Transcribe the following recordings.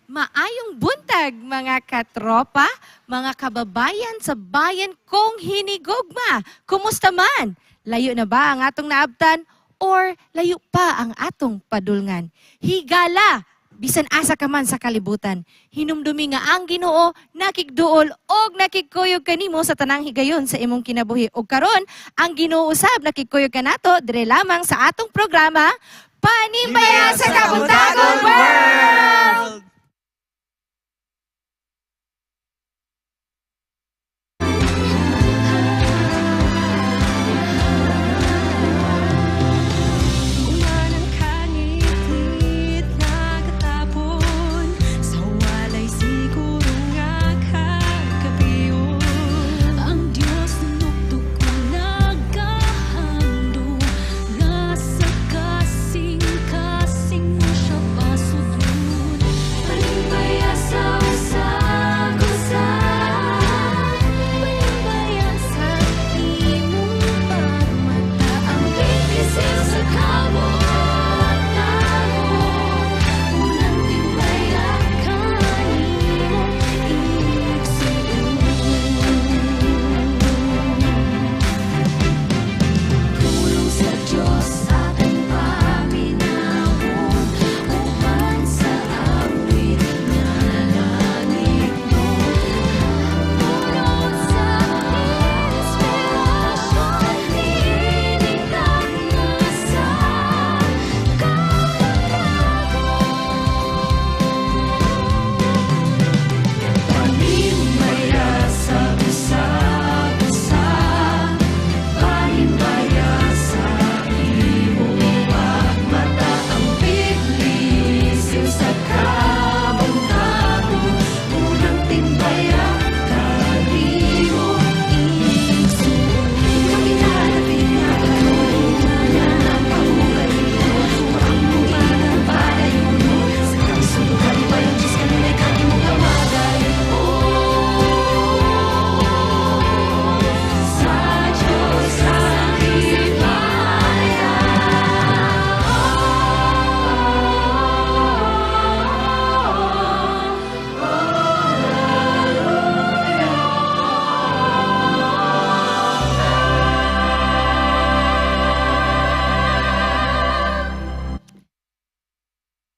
Maayong buntag mga katropa, mga kababayan sa bayan kong hinigugma. Kumusta man? Layo na ba ang atong naabtan or layo pa ang atong padulngan? Higala, bisan asa ka man sa kalibutan. Hinumdumi nga ang Ginoo nakigduol og nakigkuyog kanimo sa tanang higayon sa imong kinabuhi. Og karon, ang Ginoo usab nakigkuyog kanato dire lamang sa atong programa Panimbaya sa Kabuntagon World!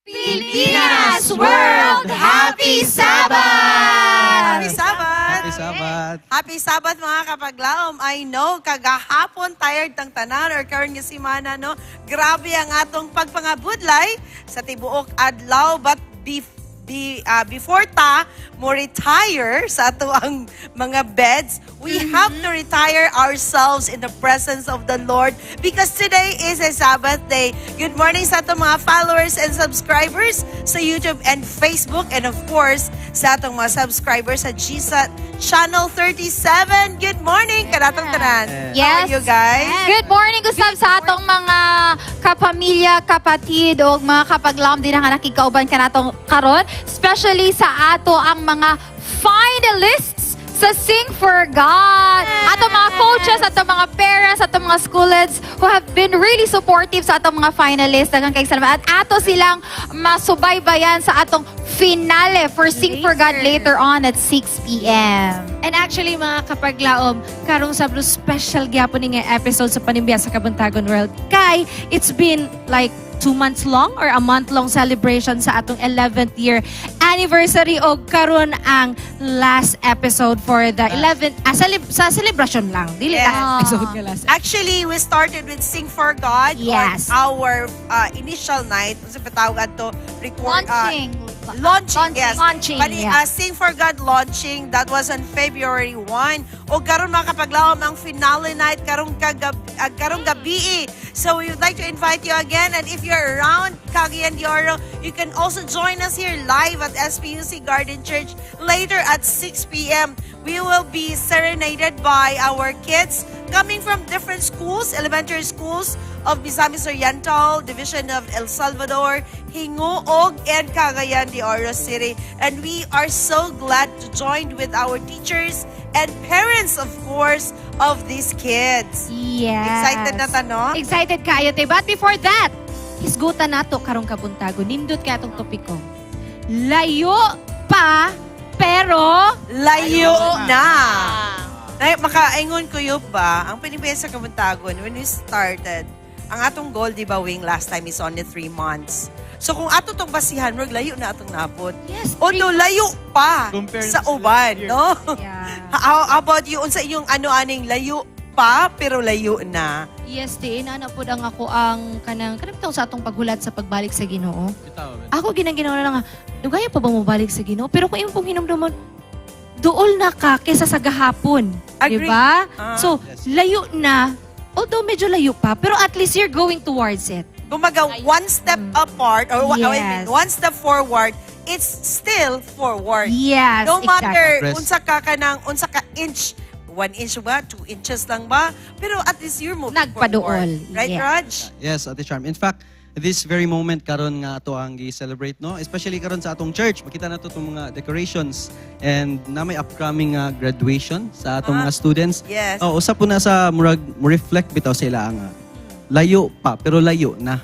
Pilipinas World! Happy Sabbath! Happy Sabbath! Happy Sabbath! Happy Sabbath mga kapaglaom. I know, kagahapon tired tang tanan or karon nga simana, no? Grabe ang atong pagpangabudlay sa tibuok adlaw, but before ta mo retire sa ato ang mga beds, we have to retire ourselves in the presence of the Lord because today is a Sabbath day. Good morning sa atong mga followers and subscribers sa YouTube and Facebook, and of course sa atong mga subscribers sa GSAT Channel 37. Good morning, kanatong tanan. How are you guys? Good morning, Gusab, sa atong mga kapamilya, kapatid, o mga kapaglaom din ang nakikauban ka natong karon. Especially sa ato ang mga finalists sa Sing for God. Ato mga coaches, ato mga parents, ato mga schoolheads who have been really supportive sa atong mga finalists. Daghang kay salamat. At ato silang masubaybayan sa atong finale for Sing for God later on at 6 p.m. And actually, mga kapaglaom, karong sablo special gyapon ni nga episode sa Panimbaya sa Kabuntagon World. Kay, it's been like 2 months long or a month-long celebration sa atong 11th year anniversary o karon ang last episode for the 11th sa celebration lang. Dili Yes. last episode nga last. Actually, we started with Sing for God Yes. on our initial night. Sa patawag to record Launching. yes. Launching, Bali, yeah. Sing for God launching, that was on February 1. O karon mga kapaglaom ang finale night karong gabi. So we would like to invite you again, and if you're around Cagayan de Oro, you can also join us here live at SPUC Garden Church later at 6 p.m. We will be serenaded by our kids coming from different schools, elementary schools of Misamis Oriental, Division of El Salvador, Hingoog, and Cagayan de Oro City. And we are so glad to join with our teachers and parents, of course, of these kids. Yes. Excited na ta, no? Excited kayo, te. But before that, hisgutan nato karong kabuntago. Nindot kaya itong topiko. layo pa, pero Layo na. Ay, makaingon ko yun ba, ang pinipin sa Kabuntagon, when we started, ang atong goal, di ba, Wing, last time is only 3 months. So kung ato tong basihan, wag layo na atong napod. yes, Although layo pa Compared sa sa uban, last year. no? yeah. How about you, unsa inyong ano-aning layo pa, pero layo na? Yes, ana po ang ako ang kanang bitaw sa atong paghulat sa pagbalik sa Ginoo. Ako ginang-ginawa na lang nga, dugaya pa ba mo balik sa Ginoo? Pero kung imong pong hinumdumon, duol na ka kesa sa gahapon. Agree. Diba? Ah, So, layo na, although medyo layo pa, pero at least you're going towards it. Kumbaga, one step apart, or I mean, Yes. one step forward, it's still forward. Yes, No matter Press. unsa ka inch, 1 inch ba, 2 inches lang ba, pero at least you're moving Nagpaduol. forward. Right, Yeah. Raj? Yes, Ate Charm. In fact, this very moment karon nga ato ang gi-celebrate, no? Especially karon sa atong church, makita na to itong mga decorations and na may upcoming graduation sa atong mga students. Yes. Oh, usa po na sa murag mo reflect bitaw sila ang layo pa pero layo na.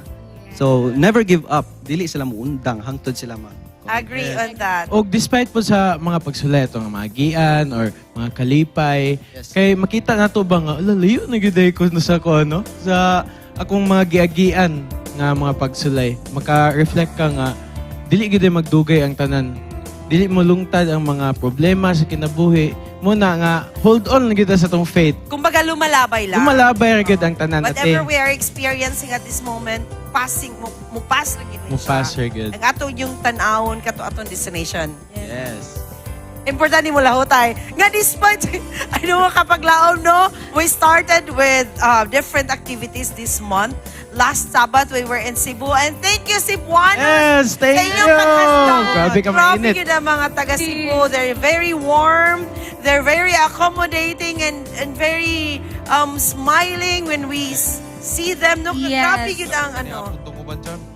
So, never give up. Dili sila muundang hangtod sila Agree on that. O despite po sa mga pagsulat, mga gian or mga kalipay, Yes. kay makita na to ba nga, layo na gyud ko na sa ko, no? Sa akong mga giagian nga mga pagsulay. Maka-reflect ka nga, dili gyud magdugay ang tanan. Dili mo lungtad ang mga problema sa kinabuhi. Muna nga, hold on lang kita sa tong faith. Kumbaga, lumalabay lang. Lumalabay ra gyud ang tanan. Whatever we are experiencing at this moment, passing, mupas lagi na Mupas ra gyud. Ang ato yung tanawon, kato atong destination. Yes. Important ni mo lahutay. Nga despite, ano kapag laom, no? We started with different activities this month. Last Sabbath, we were in Cebu. And thank you, Cebuanos! Yes, thank Sa inyong you! pagkasama. Grabe ka Grabe mainit. yun ang mga taga Cebu. They're very warm. They're very accommodating and very smiling when we see them. No? Yes. Grabe yun ang ano.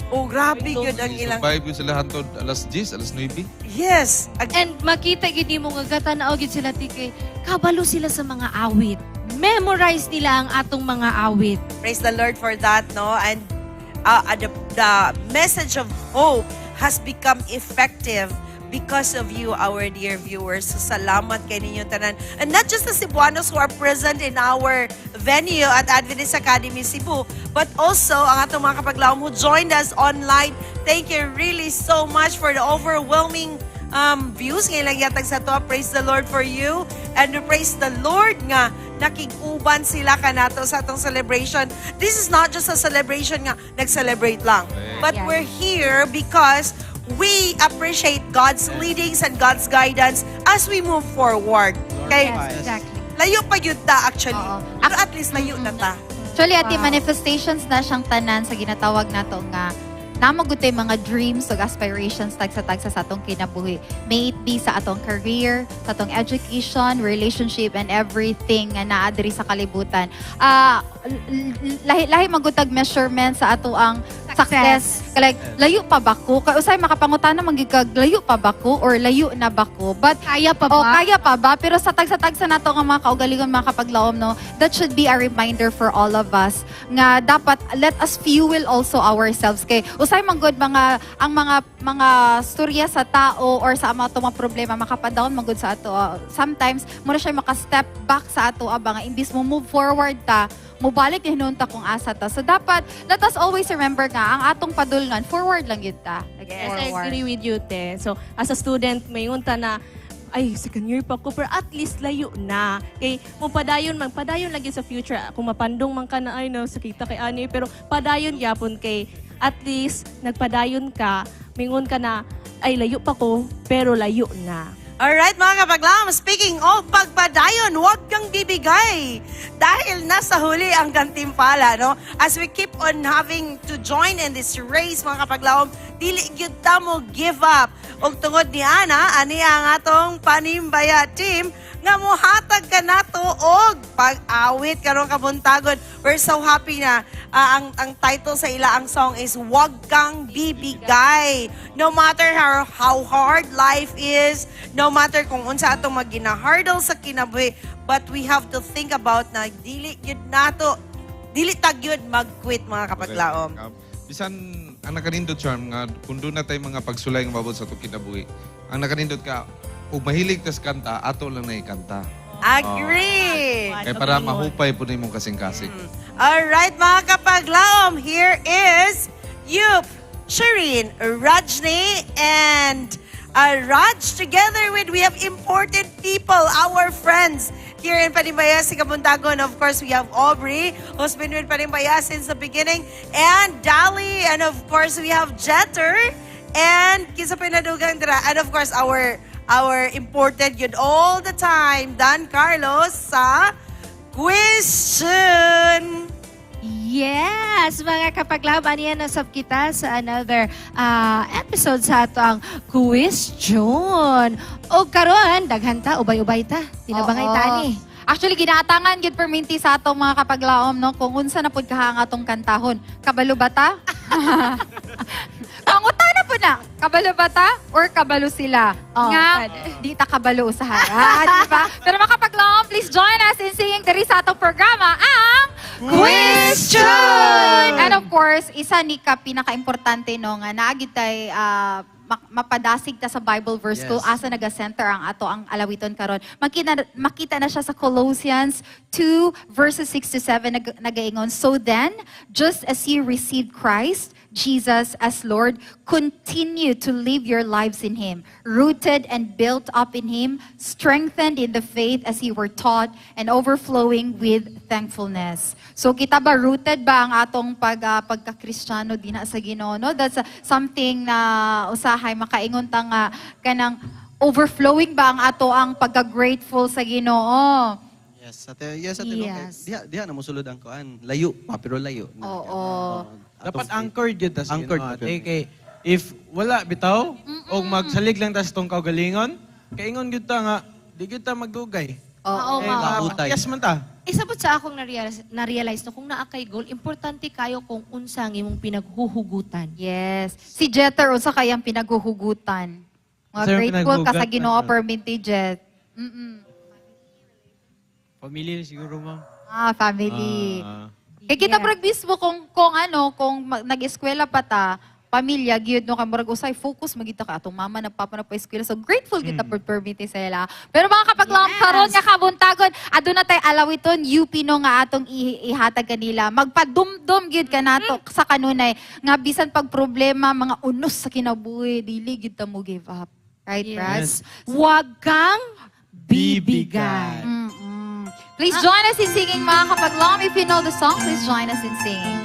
Oh, grabe yun ang ilang... Survive yun sila hantod alas 10, alas 9. Yes. And makita gid mo nga gatanaw gid sila tikay, kabalo sila sa mga awit. Memorize nila ang atong mga awit. Praise the Lord for that, no? And the message of hope has become effective because of you, our dear viewers. So, salamat kay ninyo tanan. And not just the Cebuanos who are present in our venue at Adventist Academy Cebu, but also ang atong mga kapaglaom who joined us online. Thank you really so much for the overwhelming views ngayon lang yatag sa to. Praise the Lord for you. And praise the Lord nga nakig-uban sila kanato sa atong celebration. This is not just a celebration nga nag-celebrate lang. But Yes. we're here because we appreciate God's leadings and God's guidance as we move forward. Okay? Yes, exactly. Layo pa yun ta actually. Oo. Pero at least layo na ta. Actually, ati Wow. manifestations na siyang tanan sa ginatawag nato nga namagud tay mga dreams ug aspirations tagsa-tagsa sa atong kinabuhi. May it be sa atong career, sa atong education, relationship, and everything nga naa diri sa kalibutan. Lahi magutag measurement sa ato ang success. Like, layo pa ba ko? Kay usay makapangutana manggigag layo pa ba ko or layo na ba ko? But Kaya pa oh, ba? kaya pa ba? Pero sa tagsa-tagsa nato nga mga kaugalingon, mga kapaglaom, no, that should be a reminder for all of us nga dapat let us fuel also ourselves. Kay usay man good ang mga storya sa tao or sa mga mga problema makapadawon man good sa ato. Sometimes mo na siya maka-step back sa ato nga imbis mo move forward ta, mubalik ni hinunta kung asa ta. So dapat let us always remember nga ang atong padulngan forward lang yun ta. Like, Yes, I forward. agree with you, Te. So, as a student, may unta na, ay, second year pa ko, pero at least layo na. Kay, kung padayon lagi sa future. Kung mapandong man ka na, ay, no, sakita kay ani, pero padayon yapon kay, at least, nagpadayon ka, mingon ka na, ay, layo pa ko, pero layo na. Alright mga kapaglam, speaking of pagpadayon, huwag kang bibigay. Dahil nasa huli ang gantimpala, no? As we keep on having to join in this race, mga kapaglam, dili gyud ta mo give up. Og tungod ni Ana, ani ang atong Panimbaya team, nga mohatag ka nato og pag-awit karong kabuntagon. We're so happy na ang title sa ila ang song is Huwag Kang Bibigay. No matter how hard life is, no matter kung unsa atong magina-hurdle sa kinabuhi, but we have to think about na dili gyud nato dili tagyod mag-quit mga kapaglaom. Bisan ang nakanindot charm nga kung doon na tayo mga pagsulay ng mabot sa itong kinabuhi. Ang nakanindot ka, kung mahilig tas kanta, ato lang na ikanta. Agree! Kaya para mahupay po na mong kasing-kasing. Alright mga kapaglaom, here is Yup, Shireen, Rajni, and Raj together with, we have important people, our friends here in Panimbayas, Kabuntagon. Of course, we have Aubrey, who's been with Panimbayas since the beginning, and Dali, and of course, we have Jeter, and Kisa Pinadugang Dra, and of course, our important yun all the time, Dan Carlos sa question. Yes, mga kapaglaban, yan nasab kita sa another episode sa atong question. O karon daghan ta, ubay-ubay ta. Tinabangay ta ni. Actually, ginaatangan gid perminti sa atong mga kapaglaom, no? Kung unsa na pud kahang atong kantahon. Kabalo ba ta? Pangutana po na. Kabalo ba ta? Or kabalo sila? Oh, Nga, pwede. di ta kabalo usaha. Diba? Pero mga kapaglaom, please join us in singing diri sa atong programa, ang Question! And of course, isa ni ka pinaka-importante no nga naagid tay mapadasig ta sa Bible verse Yes. kung asa naga-center ang ato ang alawiton karon. Makita na siya sa Colossians 2 verses 6 to 7 nagaingon. So then, just as you received Christ Jesus as Lord, continue to live your lives in Him, rooted and built up in Him, strengthened in the faith as you were taught, and overflowing with thankfulness. So kita ba rooted ba ang atong pagka-Kristiyano din sa Ginoo? No? That's something na usahay makaingon ta nga kanang overflowing ba ang ato ang pagka-grateful sa Ginoo? Yes, ate Yes. diha na mo sulod ang kuan. Layo pa pero layo. Oo. Dapat anchored yun tas Anchored Ginoo, pa ate. Kay if wala bitaw o magsalig lang tas tong kaugalingon, kaingon gyud ta nga di gyud ta magdugay. Oo, Eh, mao. Mautay. yes man ta. Isabot sa akong na-realize no, kung naa kay goal, importante kayo kung unsang imong pinaghuhugutan. Yes. Si Jeter, unsa kayang pinaghuhugutan? Mga Unsa yung grateful ka sa pinaghugat? Ginoo perminti, Jet. Pamilya siguro, ma'am. Family. Ah. Kaya kita Yeah. murag mismo kung nag-eskwela pa ta, pamilya, gyud no, kay murag usay, focus magita ka. Atong mama, nagpapa na pa eskwela. So grateful kita for permitting sa ila. Pero mga kapaglaom Yes. karon nga kabuntagon, adto na tay alawiton, UP no nga atong ihatag kanila. Magpadumdum gyud ka nato sa kanunay. Nga bisan pag problema, mga unos sa kinabuhi, dili gyud ta mo give up. Right, Brad? Yes. Huwag kang bibigay. Please join us in singing, mga kapaglaom. If you know the song, please join us in singing.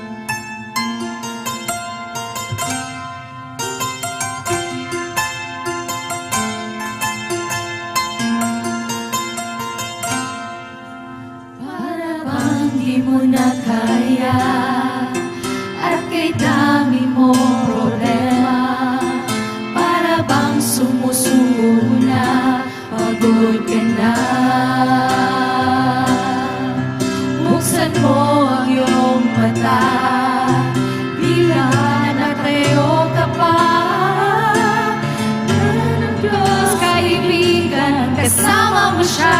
Para bang di mo na kaya at kay dami mo problema, para bang sumusuko na, pagod ka na. Buksan mo ang iyong mata, bilangan at tayo ka pa. Ng Diyos kaibigan, kasama mo siya.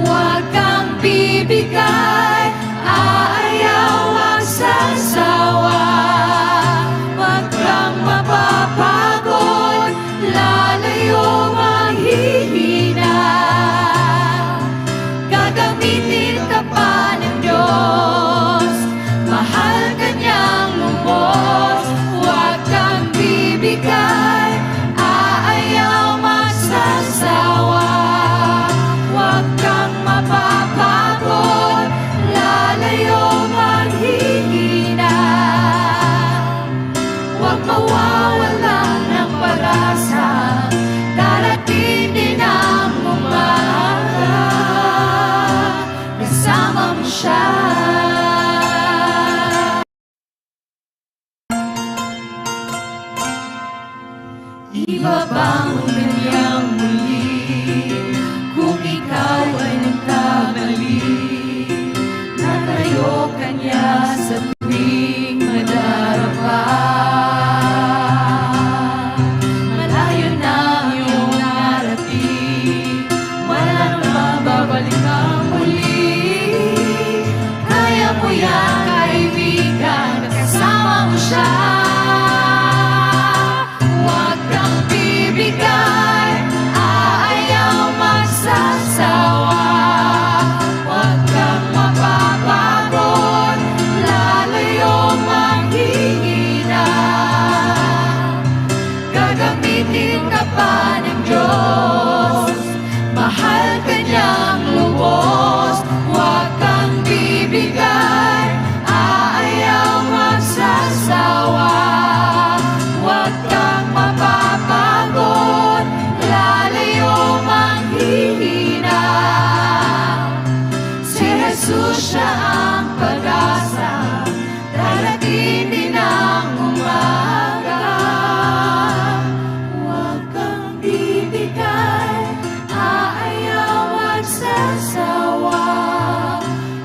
Huwag kang bibigay, aayaw ang sasawa. Huwag kang mapapagod, lalayo manghihina. Gagamitin ka pa ng Diyos, mahal ka niyang lubos. Huwag kang bibigay, aayaw magsasawa. Huwag kang mapapagod, lalayo manghihina. Huwag mawawala ng pag-asa, darating din ang umaga. Kasama mo siya. Iba bang kanyang muli kung ikaw ay nagkamali? Natayo kanya sa tuwing madarapa. Malayo na ang iyong narating, walang mababalik ang muli. siya. Huwag kang bibigay, ayaw magsasawa. Huwag kang mapapagod, lalayo manghihina. Gagamitin ka pa ng Diyos, mahal ka niyang lubos. Huwag kang bibigay, ayaw magsasawa. Huwag kang mapapagod, lalayo manghihina. Si Jesus siya ang pag-asa, darating din ang umaga. Huwag kang bibigay, ayaw magsasawa.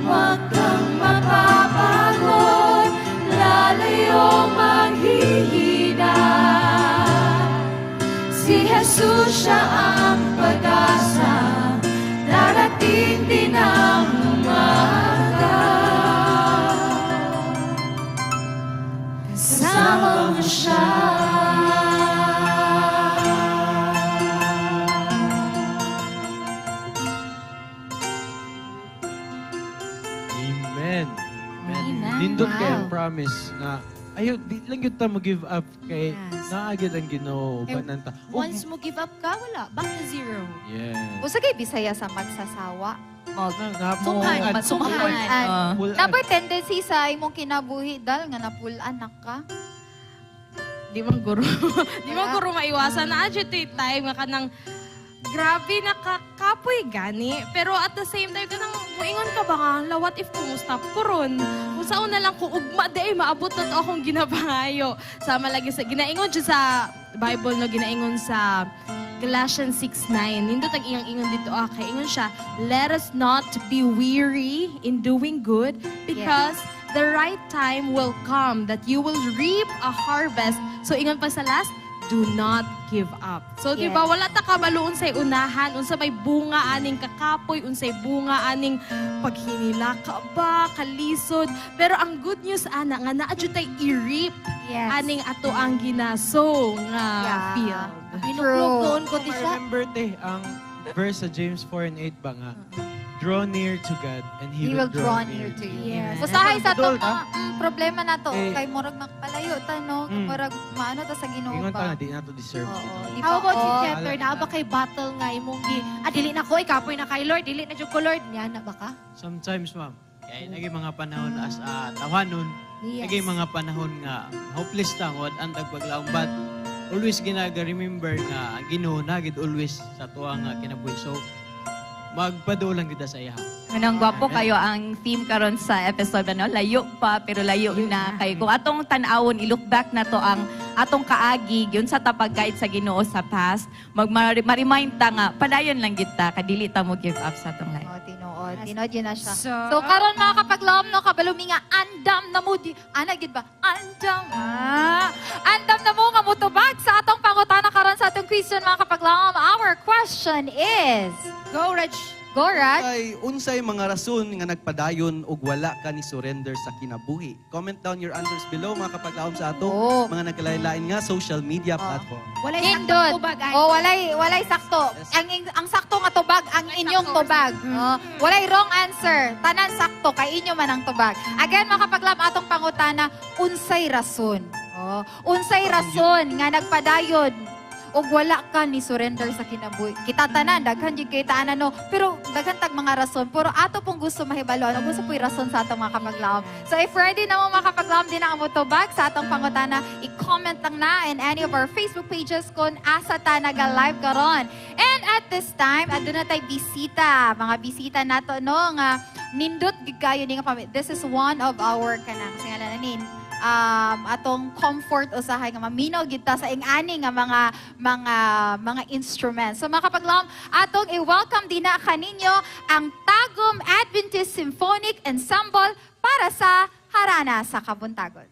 Huwag kang mapapagod, lalayo manghihina. Si Jesus siya ang pag-asa, darating din ang umaga. Kasama mo siya. Amen. Amen. Amen. Nindot Wow. kay ang promise nga ayaw di lang gyud ta mo give up kay Yes. naagid ang Ginoo Eh, banan ta. Once mo give up ka, wala. Back to zero. Yes. Usa kay Bisaya sa magsasawa. Sunghan, sunghan. Dapat tendency sa imong kinabuhi dal nga napulan na ka. Di man guro. Di man guro maiwasan na agitate time nga kanang grabe nakakapoy gani. Pero at the same time kanang muingon ka ba nga, what if kumusta puron? Kung saan na lang kung ugma di ay maabot na to akong ginabangayo. Sama lagi sa ginaingon siya sa Bible no, ginaingon sa Galatians 6:9. Nindot ang iyang-ingon dito kay ingon siya, let us not be weary in doing good because the right time will come that you will reap a harvest. So ingon pa sa last, do not give up. So di ba wala ta kabalo unsay unahan, unsa may bunga aning kakapoy, unsay bunga aning paghinila ka ba, kalisod. Pero ang good news ana nga naa jud tay i-reap Yes. aning ato ang ginaso nga field. Binuklog doon ko di siya. Remember te ang verse sa James 4:8 ba nga? Draw near to God and He will draw near to you. Yes. Usahay sa Budol, to ha? problema na to Eh, kay murag makpalayo ta no, murag maano ta sa Ginoo Ingon ta ba. nga di nato deserve. Oo, di ba? How about si Oo. Jeter? Naa ba kay battle nga imong dili na ko, ikapoy na kay Lord, dili na jud ko Lord. Yan na ba ka? Sometimes, ma'am, kaya naging mga panahon as tawanon, naging mga panahon nga hopeless lang, what ang paglaong, but always ginaga-remember nga Ginoo nagid always sa tuwa nga kinabuhi. So, magpado lang kita sa iya. Anong gwapo kayo ang theme karon sa episode ano, layo pa pero layo na kay kung atong tan-awon i-look back na to ang atong kaagi yun sa tapag-guide sa Ginoo sa past ma-remind ta nga padayon lang kita kadili ta mo give up sa atong life. Oh, tinuod yun na siya. So karon mga kapaglaom no, kabalumi nga andam na mo di, ana gid ba? Andam. Andam na mo nga mutubag sa atong pangutana karon sa atong question mga kapaglaom. Our question is, Go, Reg. go Raj. Ay, unsay mga rason nga nagpadayon og wala ka ni surrender sa kinabuhi? Comment down your answers below mga kapaglaom sa atong Oh. mga nagkalain-lain nga social media platform. Walay Nindot. saktong tubag, ay. Oh, walay sakto. Ang sakto nga tubag ang inyong tubag. Oh, walay wrong answer. Tanan sakto kay inyo man ang tubag. Again, mga kapaglam atong pangutana, unsay rason? Oh, unsay rason nga nagpadayon og wala ka ni surrender sa kinabuhi. Kita tanan daghan jud kay taan ano, pero daghan tag mga rason. Pero ato pong gusto mahibalo ano gusto po'y rason sa atong mga kapaglaom. So if ready na mo mga kapaglaom din ang motobag sa atong pangutana, i-comment lang na in any of our Facebook pages kung asa ta naga-live karon. And at this time, aduna tay bisita, mga bisita nato no nga nindot gid kayo ni nga pamilya. This is one of our kanang singalan nin atong comfort usahay nga maminaw gid ta sa ing-ani nga mga instruments. So mga kapaglaom, atong i-welcome din na kaninyo ang Tagum Adventist Symphonic Ensemble para sa Harana sa Kabuntagon.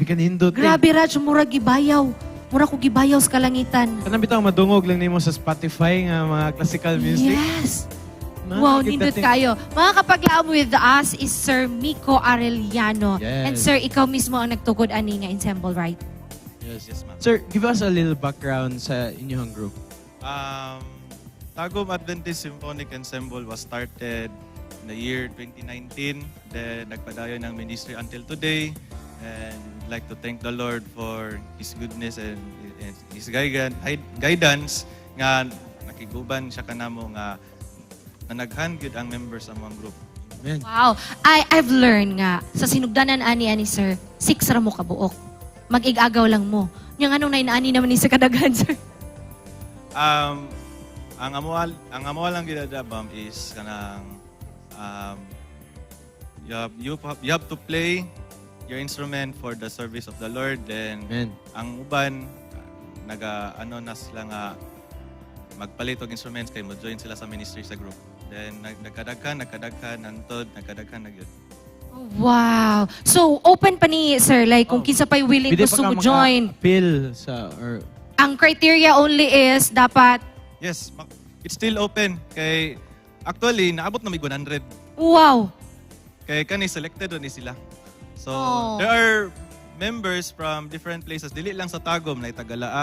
kanindot. Grabe, Raj, mura gibayaw. Mura ko gibayaw sa kalangitan. Kanang bitaw madungog lang nimo sa Spotify nga mga classical music. Yes. Na, Wow, nakita nindot ting- kayo. Mga kapaglaom with us is Sir Miko Arellano. Yes. And Sir, ikaw mismo ang nagtukod ani nga ensemble, right? Yes, ma'am. Sir, give us a little background sa inyong group. Tagum Adventist Symphonic Ensemble was started in the year 2019. Then nagpadayon ng ministry until today. And I'd like to thank the Lord for His goodness and His guidance nga nakiguban siya kanamo nga nanaghan gyud ang members among group. Amen. Wow. I've learned nga, sa sinugdanan ani Sir, 6 ra mo kabuok. Mag-igagaw lang mo. Yung anong nainaani naman ni sa kadaghan, Sir? Ang amual lang ginadabam is kanang you have to play your instrument for the service of the Lord. Then Amen. ang uban na sila nga magpalit og instruments kay mo join sila sa ministry sa group. Then nagkadaghan antod nagkadaghan na gyud. Wow. So, open pa ni Sir, like kung kinsa pa'y willing Pwede gusto pa mo ka join. maka-appeal sa or Ang criteria only is dapat, Yes, it's still open kay actually naabot na may 100 wow. kay kani selected ni sila. So Oh. there are members from different places dili lang sa Tagum na Tagalaak,